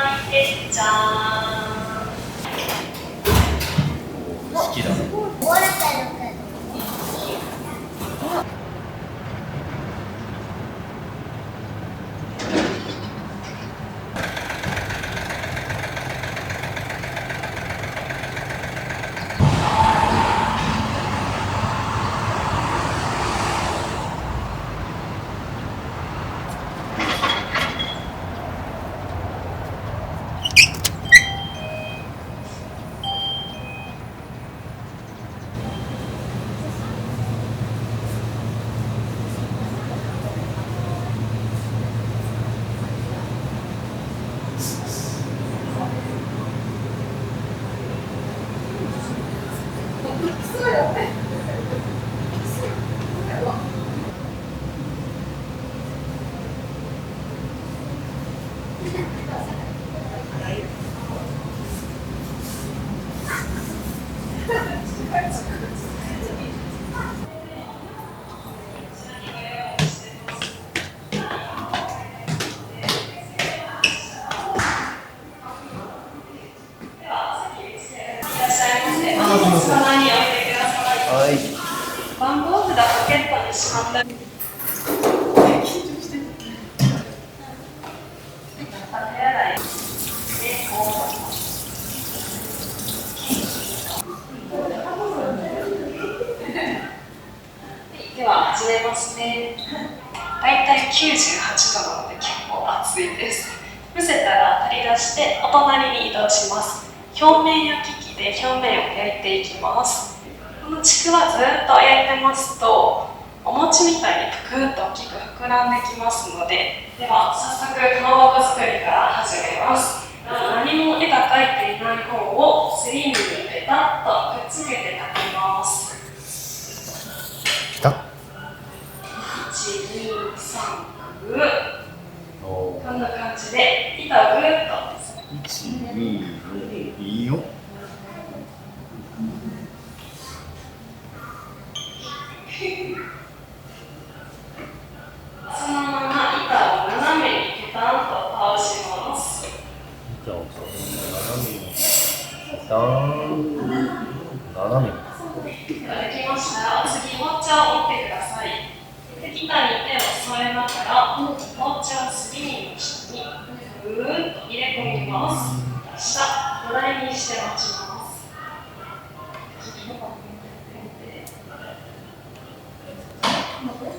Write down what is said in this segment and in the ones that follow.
ーい、てっちゃん。好きだ。はい。番号札ポケットにしまった。手洗い。では始めますね。だいたい98度なので結構暑いです。伏せたら取り出してお隣に移動します。表面焼き器で表面を焼いていきます。このちくわずっと焼いてますとお餅みたいにぷくっと大きく膨らんできますので、では早速かまぼこ作りから始めます。何も絵が描いていない方をすり身にペタッとくっつけて炊きます。来た。1、2、3、グー。こんな感じで板をぐーっと。1、2、いいよ。そのまま板を斜めにペタンと倒します。じゃあ、斜めに。斜めに。できましたら、次、抹茶を折ってください。で、板に手を添えながら、抹茶をすり身の下にぐーっと入れ込みます。下、土台にして待ちます。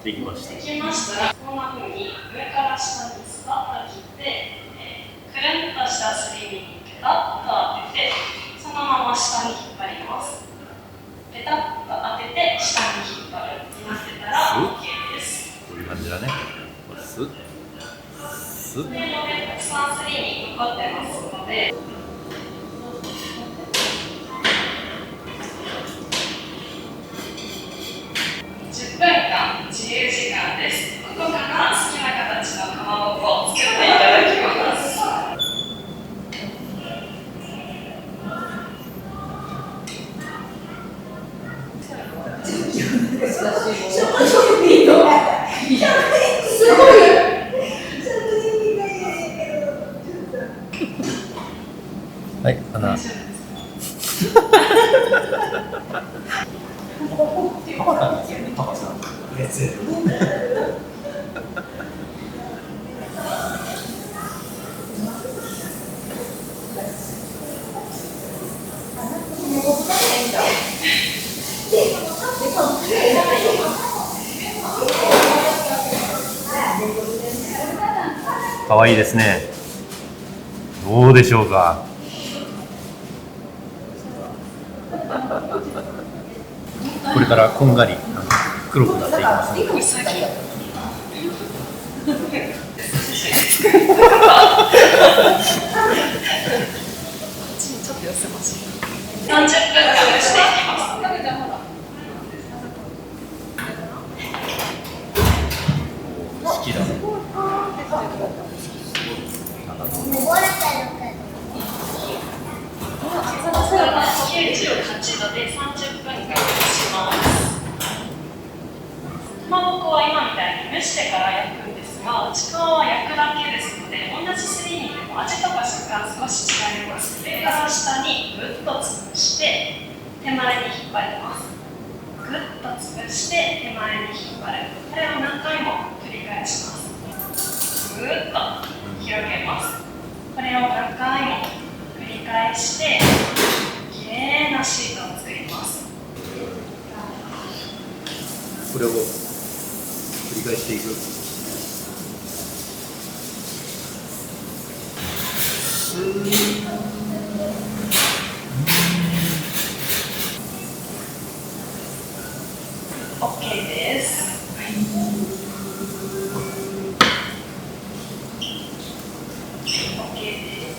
できました。できましたら、こんな風に上から下にスパッと切って、くるんとしたすり身にペタッと当てて、そのまま下に引っ張ります。ペタッと当てて下に引っ張るになってたら OK です。こういう感じだね。スッスッ。上の上たくさんすり身残ってますので、10分間自由時間です。ここから好きな形のかまぼこを作っていただきます。はい、花。パパさん。可愛いですね。どうでしょうか。これからこんがり黒くなっていきますので。うさぎ。ちょっと寄せます。30分間蒸していきます。好きだ。98度で30分間蒸します。かまぼこは今みたいに蒸してから焼くんですが、ちくわは焼くだけですので、同じすり身でも味とかしが少し違います。上から下にぐっと潰して手前に引っ張ります。ぐっと潰して手前に引っ張る。これを何回も繰り返します。ぐっと広げます。これを何回も繰り返してきれいなシートを作ります。これを繰り返していく。OK です。OK で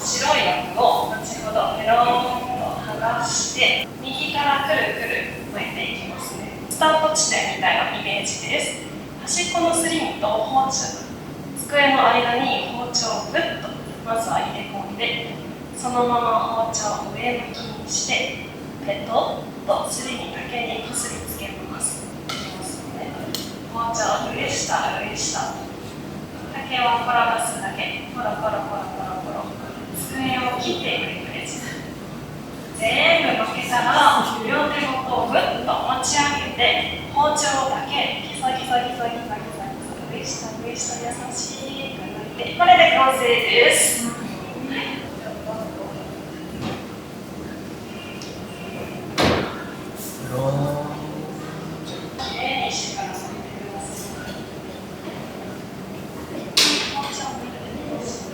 す。白い枠を後ほどペロンと剥がして右からくるくる巻いていきますね。スタート地点みたいなイメージです。端っこのすり身と包丁、机の間に包丁をぐっとまずは入れ込んで、そのまま包丁を上向きにしてペトッとすり身だけにこすりつけます。包丁上下上下。竹を転がすだけ。コロコロコロコロコロ。机を切っていくイメージ。全部巻けたら両手元をぐっと持ち上げて包丁だけギザギザギザギザギザ上下上下優しく抜いて、これで完成です。きれいにしてから巻いてください。包丁を抜いてください。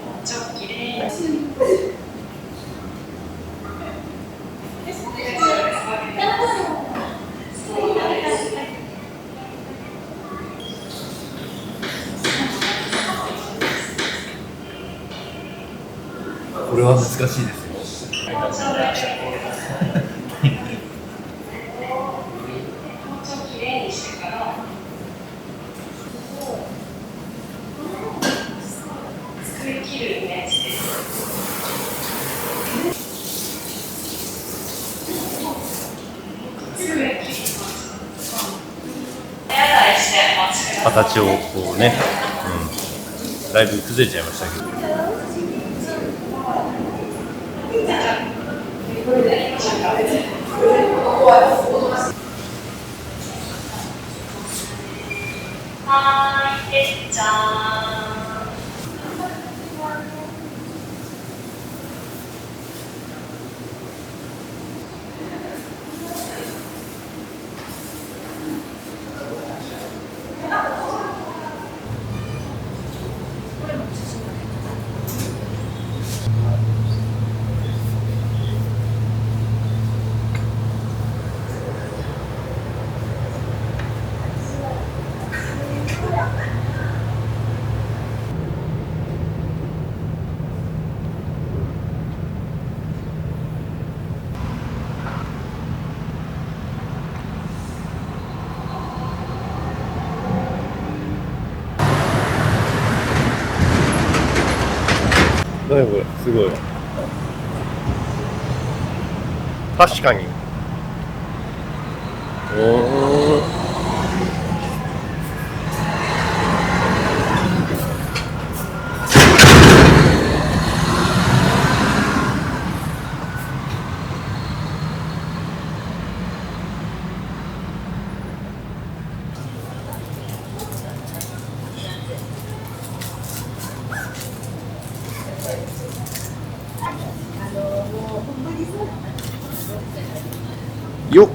包丁きれいに。これは難しいですよ。包丁きれいにしてから机切るイメージです。机切ります。手洗いしてお待ちください。形をこうね、だいぶ崩れちゃいましたけど。はーい、てっちゃん。何これ、すごい。確かに。よっ。よ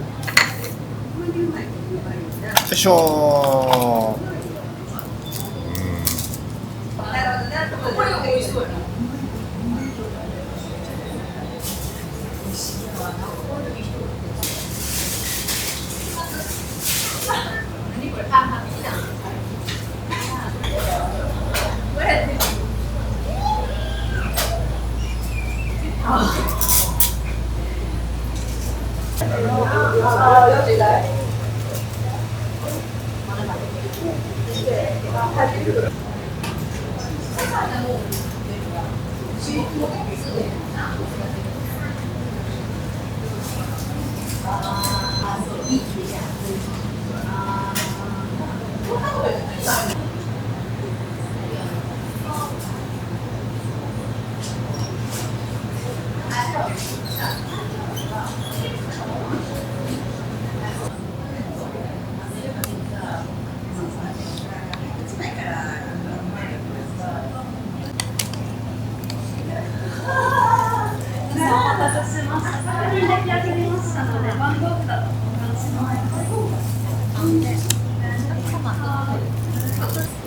いしょー。これ美味しそうやな。何これ？あ、いいな。これ。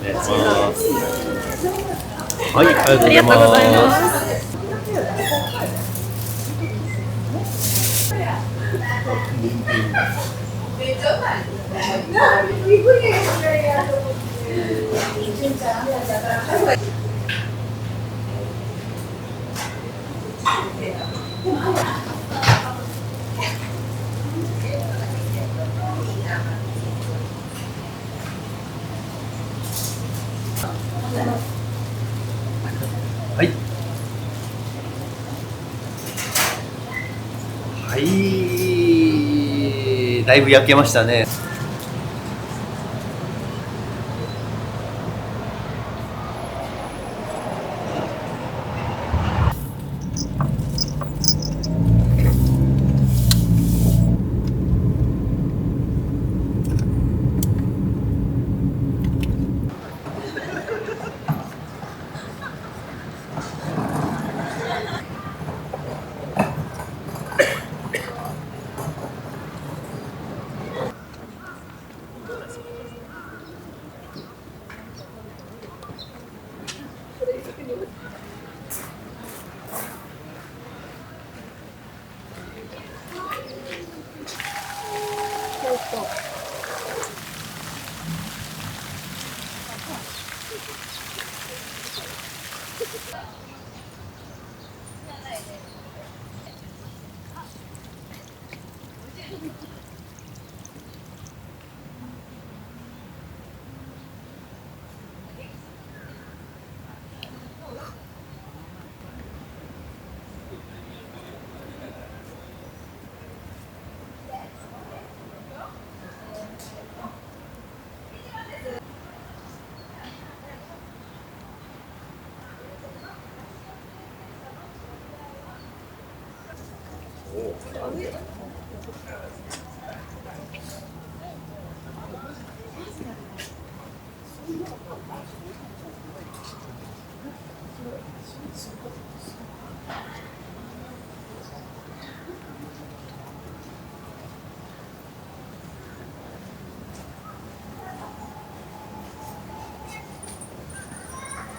りがとうございます。はい、ありがとうございます。はい。はい。だいぶ焼けましたね。